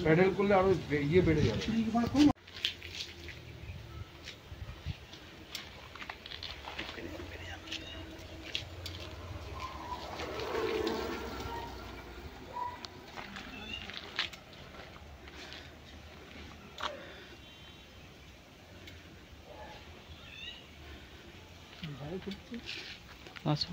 Pedal করলে আরো ইয়ে বেড়ে যাবে। আচ্ছা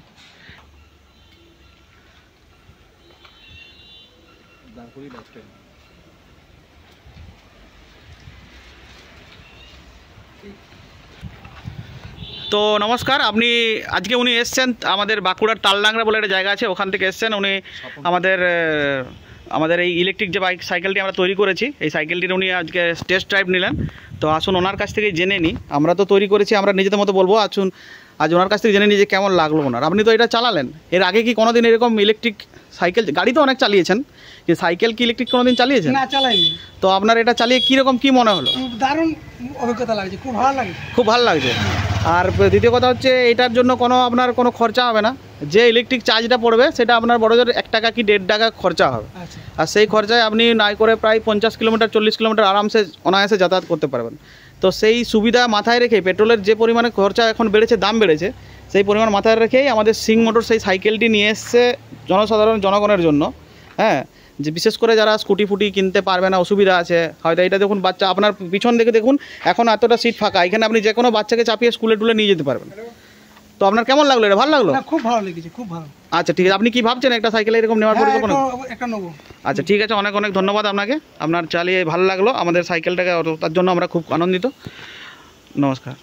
তো নমস্কার, আপনি আজকে উনি এসছেন আমাদের বাঁকুড়ার তালডাংরা বলে একটা জায়গা আছে, ওখান থেকে এসছেন উনি। আমাদের এই ইলেকট্রিক যে বাইক সাইকেলটি আমরা তৈরি করেছি, এই সাইকেলটির উনি আজকে টেস্ট ড্রাইভ নিলেন। তো আসুন ওনার কাছ থেকে জেনে নিই, আমরা তো তৈরি করেছি, আমরা নিজেদের মতো বলবো। আসুন আজ ওনার কাছ থেকে জেনে নিই যে কেমন লাগলো ওনার। আপনি তো এটা চালালেন, এর আগে কি কোনোদিন এরকম ইলেকট্রিক সাইকেল, গাড়ি তো অনেক চালিয়েছেন, যে সাইকেল কি ইলেকট্রিক কোনোদিন চালিয়েছেন? না, চালাইনি। তো আপনার এটা চালিয়ে কীরকম কী মনে হলো? দারুণ অভিজ্ঞতা লাগছে, খুব ভালো লাগছে। খুব ভালো লাগছে। আর দ্বিতীয় কথা হচ্ছে, এটার জন্য আপনার কোনো খরচা হবে না। যে ইলেকট্রিক চার্জটা পড়বে সেটা আপনার বড়জোর 1 টাকা কি 1.5 টাকা খরচা হবে। আর সেই খরচায় আপনি নাই করে প্রায় 50 কিলোমিটার 40 কিলোমিটার আরামসে অনায়াসে যাতায়াত করতে পারবেন। তো সেই সুবিধা মাথায় রেখে, পেট্রোলের যে পরিমাণে খরচা এখন বেড়েছে, দাম বেড়েছে, সেই পরিমাণ মাথায় রেখেই আমাদের সিং মোটর সেই সাইকেলটি নিয়ে এসছে জনগণের জন্য। হ্যাঁ, যে বিশেষ করে যারা স্কুটি ফুটি কিনতে পারবে না, অসুবিধা আছে হয়তো। এটা দেখুন, বাচ্চা আপনার পিছন দিকে দেখুন, এখন এতটা সিট ফাঁকা, এখানে আপনি যে কোনো বাচ্চাকে চাপিয়ে স্কুলে টুলে নিয়ে যেতে পারবেন। তো আপনার কেমন লাগলো? এটা ভালো লাগলো? খুব ভালো লেগেছে, খুব ভালো। আচ্ছা ঠিক আছে, আপনি কি ভাবছেন একটা সাইকেল এরকম নেওয়ার পরিকল্পনা? একটা নেবো। আচ্ছা ঠিক আছে, অনেক অনেক ধন্যবাদ আপনাকে। আপনার চালিয়ে ভালো লাগলো, আমাদের সাইকেলটাকে, তার জন্য আমরা খুব আনন্দিত। নমস্কার।